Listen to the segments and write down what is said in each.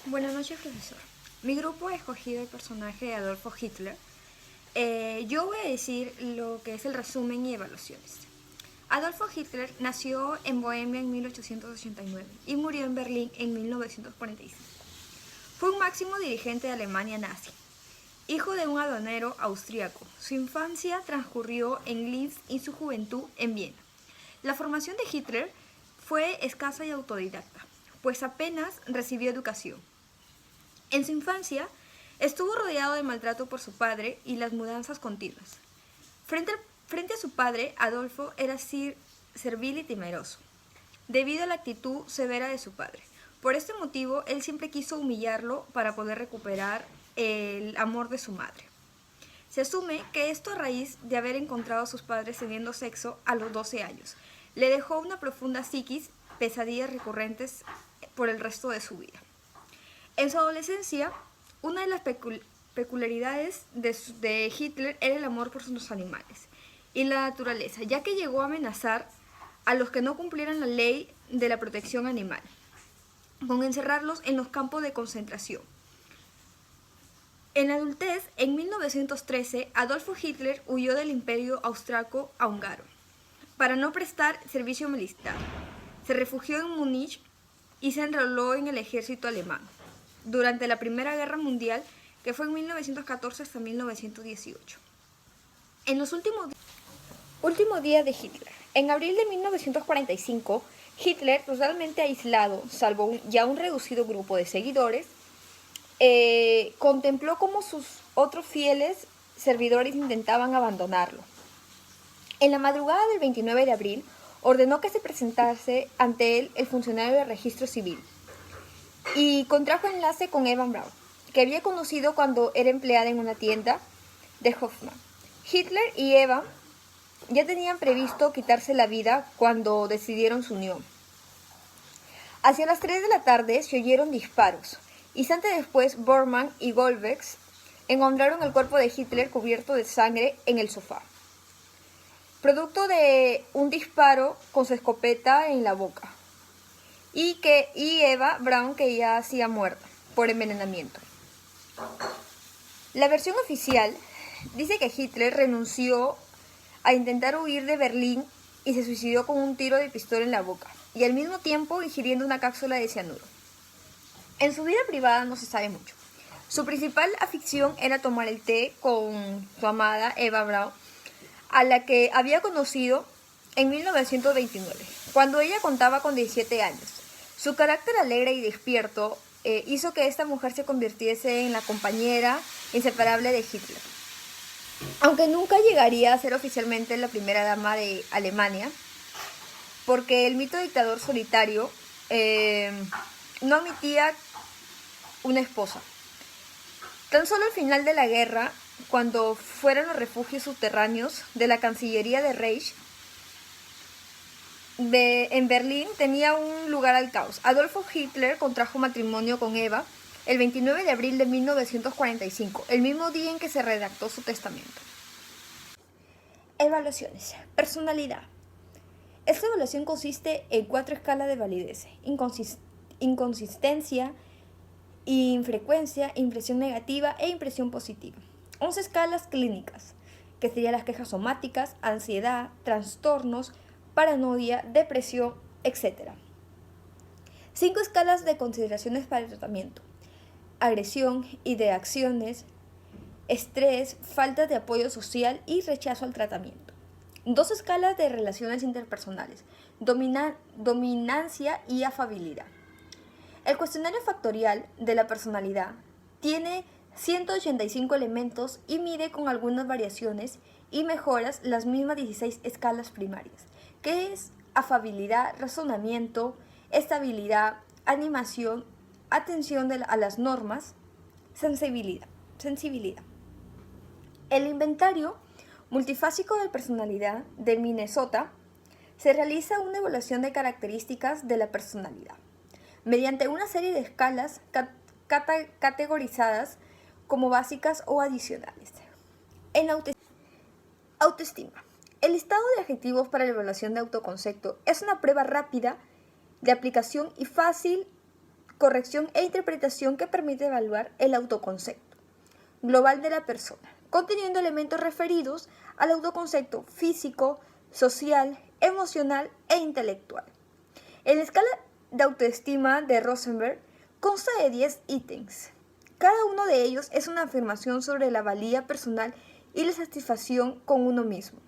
Buenas noches, profesor. Mi grupo ha escogido el personaje de Adolfo Hitler. Yo voy a decir lo que es el resumen y evaluaciones. Adolfo Hitler nació en Bohemia en 1889 y murió en Berlín en 1945. Fue un máximo dirigente de Alemania nazi. Hijo de un aduanero austríaco, su infancia transcurrió en Linz y su juventud en Viena. La formación de Hitler fue escasa y autodidacta, pues apenas recibió educación. En su infancia, estuvo rodeado de maltrato por su padre y las mudanzas continuas. Frente a su padre, Adolfo era servil y temeroso, debido a la actitud severa de su padre. Por este motivo, él siempre quiso humillarlo para poder recuperar el amor de su madre. Se asume que esto a raíz de haber encontrado a sus padres teniendo sexo a los 12 años. Le dejó una profunda psiquis, pesadillas recurrentes por el resto de su vida. En su adolescencia, una de las peculiaridades de Hitler era el amor por los animales y la naturaleza, ya que llegó a amenazar a los que no cumplieran la ley de la protección animal, con encerrarlos en los campos de concentración. En la adultez, en 1913, Adolfo Hitler huyó del Imperio Austriaco a húngaro para no prestar servicio militar. Se refugió en Múnich y se enroló en el ejército alemán durante la Primera Guerra Mundial, que fue en 1914 hasta 1918. En los últimos días de Hitler, en abril de 1945, Hitler, totalmente aislado, salvo ya un reducido grupo de seguidores, contempló cómo sus otros fieles servidores intentaban abandonarlo. En la madrugada del 29 de abril, ordenó que se presentase ante él el funcionario de registro civil y contrajo enlace con Eva Braun, que había conocido cuando era empleada en una tienda de Hoffmann. Hitler y Eva ya tenían previsto quitarse la vida cuando decidieron su unión. Hacia las 3 de la tarde se oyeron disparos. Instante después, Bormann y Goebbels encontraron el cuerpo de Hitler cubierto de sangre en el sofá, producto de un disparo con su escopeta en la boca, y Eva Braun, que ya hacía muerta por envenenamiento. La versión oficial dice que Hitler renunció a intentar huir de Berlín y se suicidó con un tiro de pistola en la boca y al mismo tiempo ingiriendo una cápsula de cianuro. En su vida privada no se sabe mucho. Su principal afición era tomar el té con su amada Eva Braun, a la que había conocido en 1929, cuando ella contaba con 17 años. Su carácter alegre y despierto hizo que esta mujer se convirtiese en la compañera inseparable de Hitler. Aunque nunca llegaría a ser oficialmente la primera dama de Alemania, porque el mito dictador solitario no admitía una esposa. Tan solo al final de la guerra, cuando fueron los refugios subterráneos de la Cancillería de Reich, en Berlín tenía un lugar al caos. Adolfo Hitler contrajo matrimonio con Eva el 29 de abril de 1945, el mismo día en que se redactó su testamento. Evaluaciones. Personalidad. Esta evaluación consiste en 4 escalas de validez: inconsistencia, infrecuencia, impresión negativa e impresión positiva. 11 escalas clínicas, que serían las quejas somáticas, ansiedad, trastornos, paranoia, depresión, etc. 5 escalas de consideraciones para el tratamiento: agresión, ideaciones, estrés, falta de apoyo social y rechazo al tratamiento. 2 escalas de relaciones interpersonales: dominancia y afabilidad. El cuestionario factorial de la personalidad tiene 185 elementos y mide con algunas variaciones y mejoras las mismas 16 escalas primarias, que es afabilidad, razonamiento, estabilidad, animación, atención a las normas, sensibilidad. El inventario multifásico de personalidad de Minnesota se realiza una evaluación de características de la personalidad mediante una serie de escalas categorizadas como básicas o adicionales. En la autoestima. El listado de adjetivos para la evaluación de autoconcepto es una prueba rápida de aplicación y fácil corrección e interpretación que permite evaluar el autoconcepto global de la persona, conteniendo elementos referidos al autoconcepto físico, social, emocional e intelectual. En la escala de autoestima de Rosenberg consta de 10 ítems. Cada uno de ellos es una afirmación sobre la valía personal y la satisfacción con uno mismo.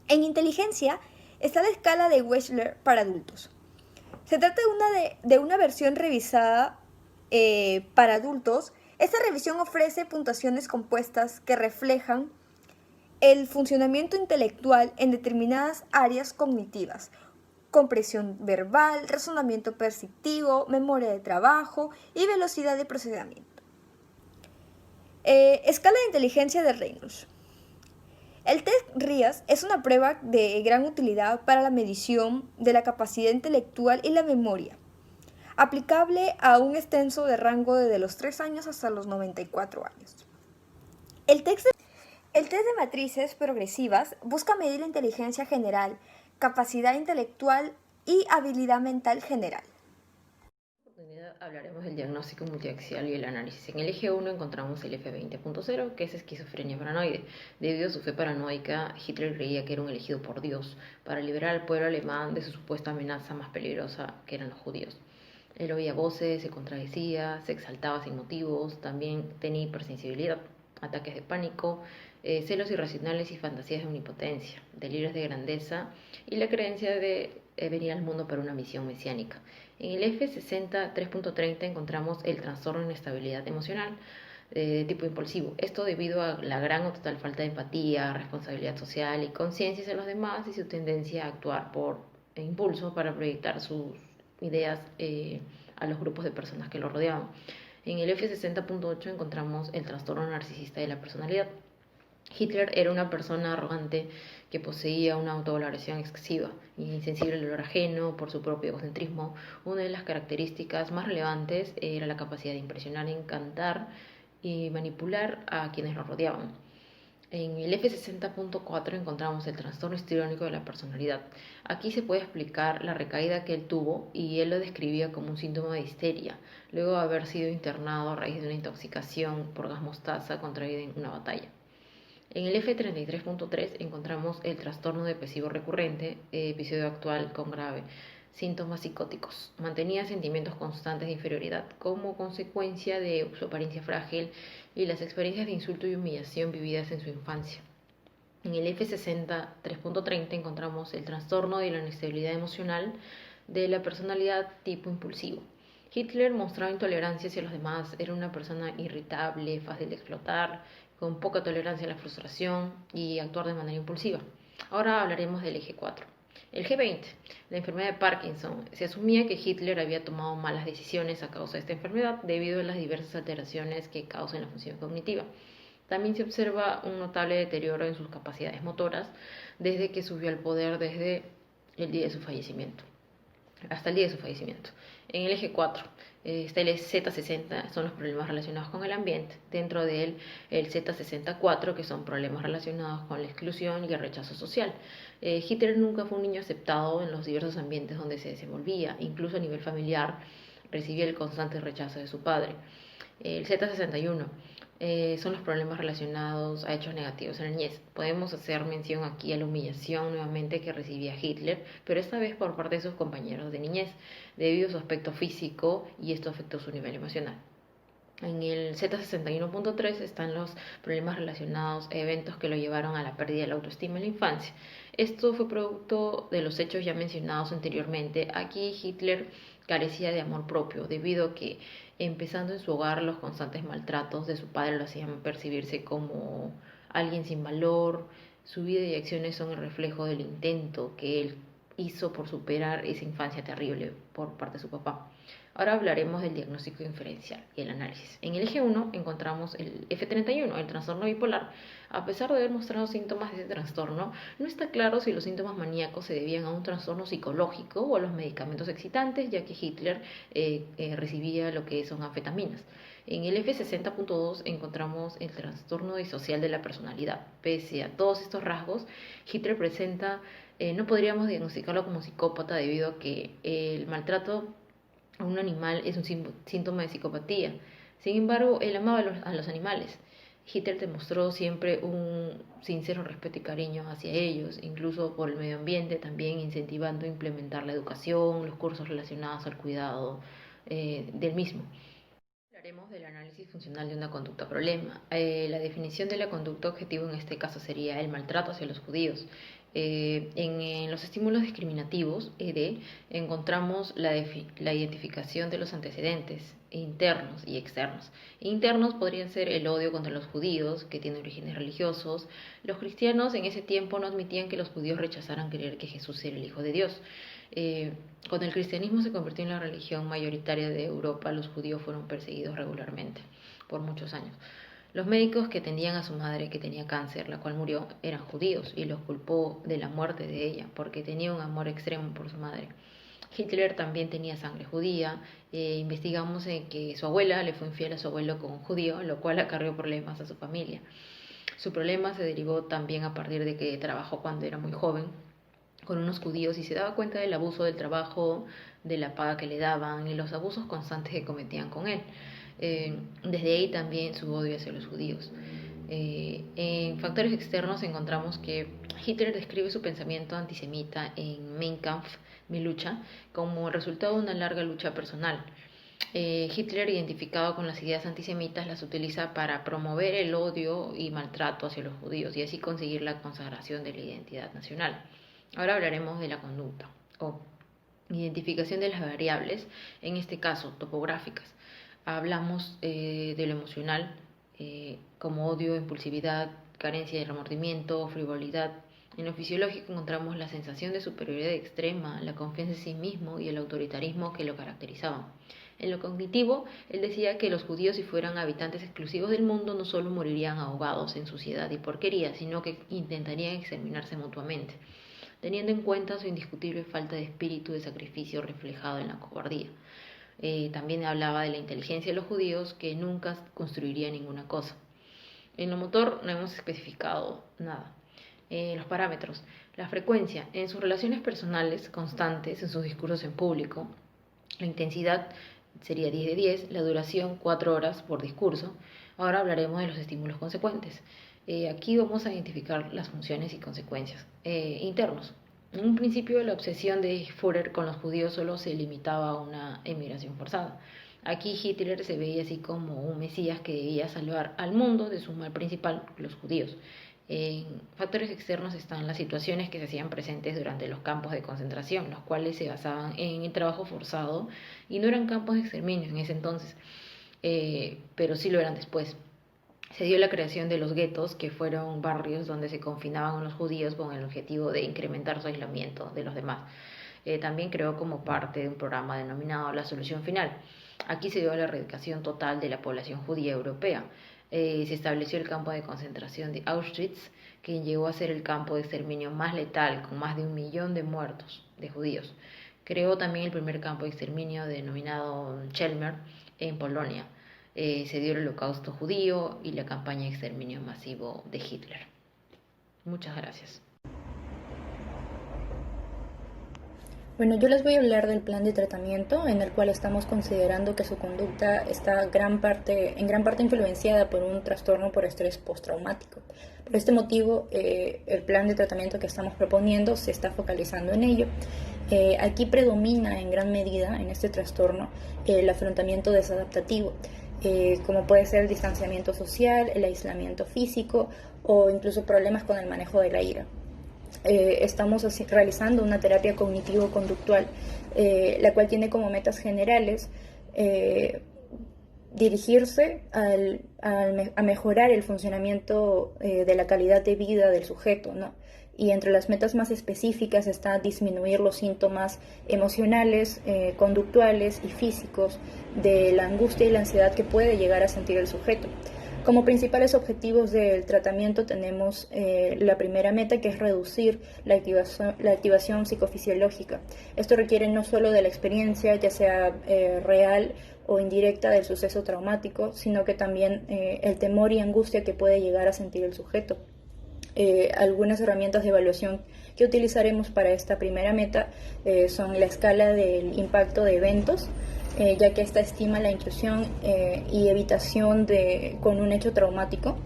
En inteligencia está la escala de Wechsler para adultos. Se trata de una versión revisada para adultos. Esta revisión ofrece puntuaciones compuestas que reflejan el funcionamiento intelectual en determinadas áreas cognitivas: comprensión verbal, razonamiento perceptivo, memoria de trabajo y velocidad de procesamiento. Escala de inteligencia de Reynolds. El test RIAS es una prueba de gran utilidad para la medición de la capacidad intelectual y la memoria, aplicable a un extenso de rango desde los 3 años hasta los 94 años. El test de matrices progresivas busca medir la inteligencia general, capacidad intelectual y habilidad mental general. Hablaremos del diagnóstico multiaxial y el análisis. En el eje 1 encontramos el F20.0, que es esquizofrenia paranoide. Debido a su fe paranoica, Hitler creía que era un elegido por Dios para liberar al pueblo alemán de su supuesta amenaza más peligrosa, que eran los judíos. Él oía voces, se contradecía, se exaltaba sin motivos, también tenía hipersensibilidad, ataques de pánico, celos irracionales y fantasías de omnipotencia, delirios de grandeza y la creencia de venir al mundo para una misión mesiánica. En el F60 3.30 encontramos el trastorno de inestabilidad emocional de tipo impulsivo. Esto debido a la gran o total falta de empatía, responsabilidad social y conciencia hacia los demás y su tendencia a actuar por impulso para proyectar sus ideas a los grupos de personas que lo rodeaban. En el F60.8 encontramos el trastorno narcisista de la personalidad. Hitler era una persona arrogante que poseía una autovaloración excesiva y insensible al dolor ajeno por su propio egocentrismo. Una de las características más relevantes era la capacidad de impresionar, encantar y manipular a quienes lo rodeaban. En el F60.4 encontramos el trastorno histriónico de la personalidad. Aquí se puede explicar la recaída que él tuvo y él lo describía como un síntoma de histeria, luego de haber sido internado a raíz de una intoxicación por gas mostaza contraída en una batalla. En el F33.3 encontramos el trastorno depresivo recurrente, episodio actual con grave síntomas psicóticos. Mantenía sentimientos constantes de inferioridad como consecuencia de su apariencia frágil y las experiencias de insulto y humillación vividas en su infancia. En el F60 3.30 encontramos el trastorno de la inestabilidad emocional de la personalidad tipo impulsivo. Hitler mostraba intolerancia hacia los demás, era una persona irritable, fácil de explotar, con poca tolerancia a la frustración y actuar de manera impulsiva. Ahora hablaremos del eje 4. El G20, la enfermedad de Parkinson. Se asumía que Hitler había tomado malas decisiones a causa de esta enfermedad debido a las diversas alteraciones que causan la función cognitiva. También se observa un notable deterioro en sus capacidades motoras desde que subió al poder desde el día de su fallecimiento, hasta el día de su fallecimiento. En el eje 4 está el Z60, son los problemas relacionados con el ambiente. Dentro de él, el Z64, que son problemas relacionados con la exclusión y el rechazo social. Hitler nunca fue un niño aceptado en los diversos ambientes donde se desenvolvía, incluso a nivel familiar recibía el constante rechazo de su padre. El Z61 son los problemas relacionados a hechos negativos en la niñez. Podemos hacer mención aquí a la humillación nuevamente que recibía Hitler, pero esta vez por parte de sus compañeros de niñez, debido a su aspecto físico y esto afectó su nivel emocional. En el Z61.3 están los problemas relacionados a eventos que lo llevaron a la pérdida de la autoestima en la infancia. Esto fue producto de los hechos ya mencionados anteriormente. Aquí Hitler carecía de amor propio debido a que, empezando en su hogar, los constantes maltratos de su padre lo hacían percibirse como alguien sin valor. Su vida y acciones son el reflejo del intento que él hizo por superar esa infancia terrible por parte de su papá. Ahora hablaremos del diagnóstico diferencial y el análisis. En el eje 1 encontramos el F31, el trastorno bipolar. A pesar de haber mostrado síntomas de ese trastorno, no está claro si los síntomas maníacos se debían a un trastorno psicológico o a los medicamentos excitantes, ya que Hitler recibía lo que son anfetaminas. En el F60.2 encontramos el trastorno disocial de la personalidad. Pese a todos estos rasgos, Hitler presenta, no podríamos diagnosticarlo como psicópata debido a que el maltrato a un animal es un síntoma de psicopatía. Sin embargo, él amaba a los animales. Hitler demostró siempre un sincero respeto y cariño hacia ellos, incluso por el medio ambiente, también incentivando a implementar la educación, los cursos relacionados al cuidado del mismo. Hablaremos del análisis funcional de una conducta problema. La definición de la conducta objetivo en este caso sería el maltrato hacia los judíos. En los estímulos discriminativos, ED, encontramos la identificación de los antecedentes internos y externos. Internos podrían ser el odio contra los judíos, que tiene orígenes religiosos. Los cristianos en ese tiempo no admitían que los judíos rechazaran creer que Jesús era el Hijo de Dios. Cuando el cristianismo se convirtió en la religión mayoritaria de Europa, los judíos fueron perseguidos regularmente por muchos años. Los médicos que atendían a su madre que tenía cáncer, la cual murió, eran judíos y los culpó de la muerte de ella porque tenía un amor extremo por su madre. Hitler también tenía sangre judía. Investigamos en que su abuela le fue infiel a su abuelo con un judío, lo cual acarreó problemas a su familia. Su problema se derivó también a partir de que trabajó cuando era muy joven con unos judíos y se daba cuenta del abuso del trabajo, de la paga que le daban y los abusos constantes que cometían con él. Desde ahí también su odio hacia los judíos. En factores externos encontramos que Hitler describe su pensamiento antisemita en Mein Kampf, Mi lucha, como el resultado de una larga lucha personal. Hitler, identificado con las ideas antisemitas, las utiliza para promover el odio y maltrato hacia los judíos y así conseguir la consagración de la identidad nacional. Ahora hablaremos de la conducta o identificación de las variables, en este caso topográficas. Hablamos de lo emocional, como odio, impulsividad, carencia de remordimiento, frivolidad. En lo fisiológico encontramos la sensación de superioridad extrema, la confianza en sí mismo y el autoritarismo que lo caracterizaban. En lo cognitivo, él decía que los judíos, si fueran habitantes exclusivos del mundo, no solo morirían ahogados en suciedad y porquería, sino que intentarían exterminarse mutuamente, teniendo en cuenta su indiscutible falta de espíritu de sacrificio reflejado en la cobardía. También hablaba de la inteligencia de los judíos, que nunca construiría ninguna cosa. En lo motor no hemos especificado nada. Los parámetros. La frecuencia en sus relaciones personales constantes, en sus discursos en público. La intensidad sería 10 de 10, la duración 4 horas por discurso. Ahora hablaremos de los estímulos consecuentes. Aquí vamos a identificar las funciones y consecuencias. Internos. En un principio, la obsesión de Führer con los judíos solo se limitaba a una emigración forzada. Aquí Hitler se veía así como un mesías que debía salvar al mundo de su mal principal, los judíos. En factores externos están las situaciones que se hacían presentes durante los campos de concentración, los cuales se basaban en el trabajo forzado y no eran campos de exterminio en ese entonces, pero sí lo eran después. Se dio la creación de los guetos, que fueron barrios donde se confinaban a los judíos con el objetivo de incrementar su aislamiento de los demás. También creó como parte de un programa denominado La Solución Final. Aquí se dio la erradicación total de la población judía europea. Se estableció el campo de concentración de Auschwitz, que llegó a ser el campo de exterminio más letal, con más de 1 millón de muertos de judíos. Creó también el primer campo de exterminio denominado Chelmer en Polonia. Se dio el holocausto judío y la campaña de exterminio masivo de Hitler. Muchas gracias. Bueno, yo les voy a hablar del plan de tratamiento en el cual estamos considerando que su conducta está en gran parte influenciada por un trastorno por estrés postraumático. Por este motivo, el plan de tratamiento que estamos proponiendo se está focalizando en ello. Aquí predomina en gran medida en este trastorno el afrontamiento desadaptativo, como puede ser el distanciamiento social, el aislamiento físico o incluso problemas con el manejo de la ira. Estamos realizando una terapia cognitivo-conductual, la cual tiene como metas generales dirigirse a mejorar el funcionamiento de la calidad de vida del sujeto, ¿no? Y entre las metas más específicas está disminuir los síntomas emocionales, conductuales y físicos de la angustia y la ansiedad que puede llegar a sentir el sujeto. Como principales objetivos del tratamiento tenemos la primera meta, que es reducir la activación psicofisiológica. Esto requiere no solo de la experiencia, ya sea real o indirecta, del suceso traumático, sino que también el temor y angustia que puede llegar a sentir el sujeto. Algunas herramientas de evaluación que utilizaremos para esta primera meta son la escala del impacto de eventos, ya que esta estima la intrusión y evitación con un hecho traumático,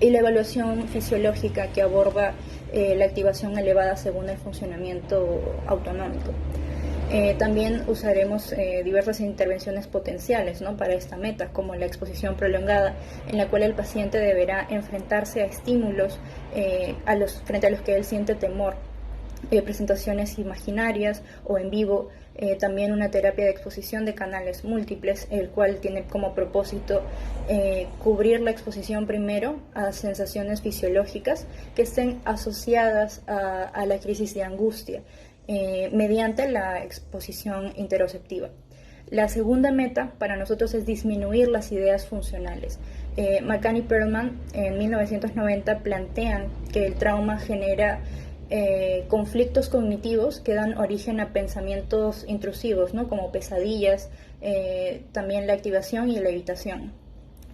y la evaluación fisiológica, que aborda la activación elevada según el funcionamiento autonómico. También usaremos diversas intervenciones potenciales, ¿no?, para esta meta, como la exposición prolongada, en la cual el paciente deberá enfrentarse a estímulos frente a los que él siente temor, presentaciones imaginarias o en vivo, también una terapia de exposición de canales múltiples, el cual tiene como propósito cubrir la exposición primero a sensaciones fisiológicas que estén asociadas a la crisis de angustia, mediante la exposición interoceptiva. La segunda meta para nosotros es disminuir las ideas funcionales. McCann y Perlman en 1990 plantean que el trauma genera conflictos cognitivos que dan origen a pensamientos intrusivos, ¿no?, como pesadillas, también la activación y la evitación.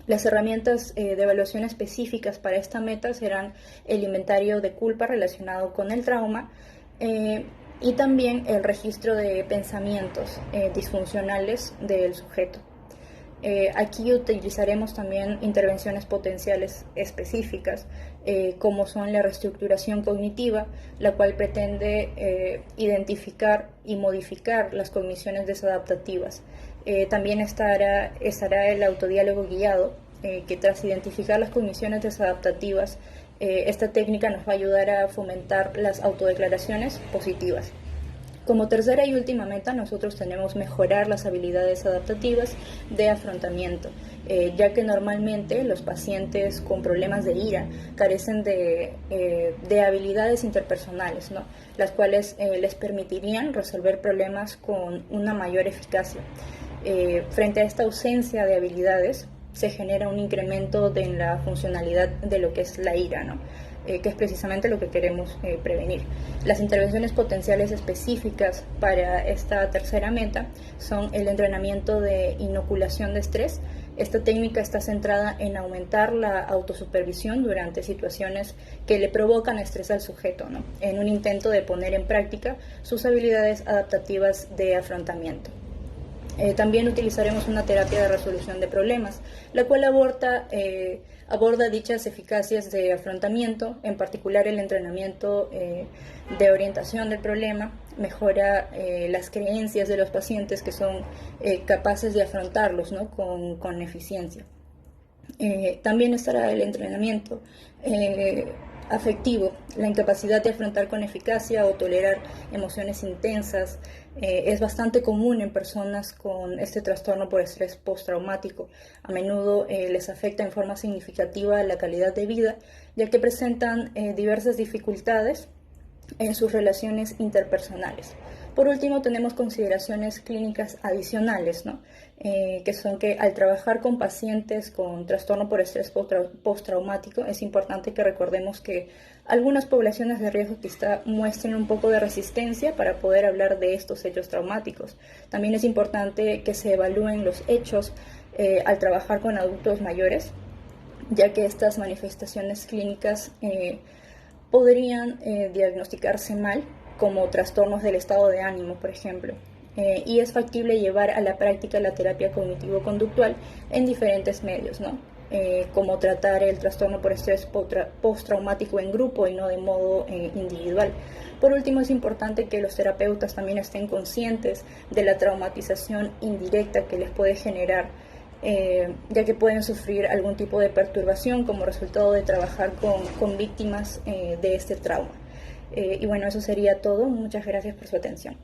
Las herramientas de evaluación específicas para esta meta serán el inventario de culpa relacionado con el trauma, y también el registro de pensamientos disfuncionales del sujeto. Aquí utilizaremos también intervenciones potenciales específicas, como son la reestructuración cognitiva, la cual pretende identificar y modificar las cogniciones desadaptativas. También estará el autodiálogo guiado, que tras identificar las cogniciones desadaptativas, esta técnica nos va a ayudar a fomentar las autodeclaraciones positivas. Como tercera y última meta, nosotros tenemos mejorar las habilidades adaptativas de afrontamiento, ya que normalmente los pacientes con problemas de ira carecen de habilidades interpersonales, ¿no?, las cuales les permitirían resolver problemas con una mayor eficacia. Frente a esta ausencia de habilidades, se genera un incremento en la funcionalidad de lo que es la ira, ¿no?, que es precisamente lo que queremos prevenir. Las intervenciones potenciales específicas para esta tercera meta son el entrenamiento de inoculación de estrés. Esta técnica está centrada en aumentar la autosupervisión durante situaciones que le provocan estrés al sujeto, ¿no?, en un intento de poner en práctica sus habilidades adaptativas de afrontamiento. También utilizaremos una terapia de resolución de problemas, la cual aborda dichas eficacias de afrontamiento, en particular el entrenamiento de orientación del problema, mejora las creencias de los pacientes que son capaces de afrontarlos, ¿no?, con eficiencia. También estará el entrenamiento afectivo, la incapacidad de afrontar con eficacia o tolerar emociones intensas. Es bastante común en personas con este trastorno por estrés postraumático. A menudo les afecta en forma significativa la calidad de vida, ya que presentan diversas dificultades en sus relaciones interpersonales. Por último, tenemos consideraciones clínicas adicionales, ¿no?, que son que al trabajar con pacientes con trastorno por estrés postraumático, es importante que recordemos que algunas poblaciones de riesgo quizá muestren un poco de resistencia para poder hablar de estos hechos traumáticos. También es importante que se evalúen los hechos al trabajar con adultos mayores, ya que estas manifestaciones clínicas podrían diagnosticarse mal, como trastornos del estado de ánimo, por ejemplo. Y es factible llevar a la práctica la terapia cognitivo-conductual en diferentes medios, ¿no?, como tratar el trastorno por estrés postraumático en grupo y no de modo individual. Por último, es importante que los terapeutas también estén conscientes de la traumatización indirecta que les puede generar, ya que pueden sufrir algún tipo de perturbación como resultado de trabajar con víctimas de este trauma. Y bueno, eso sería todo. Muchas gracias por su atención.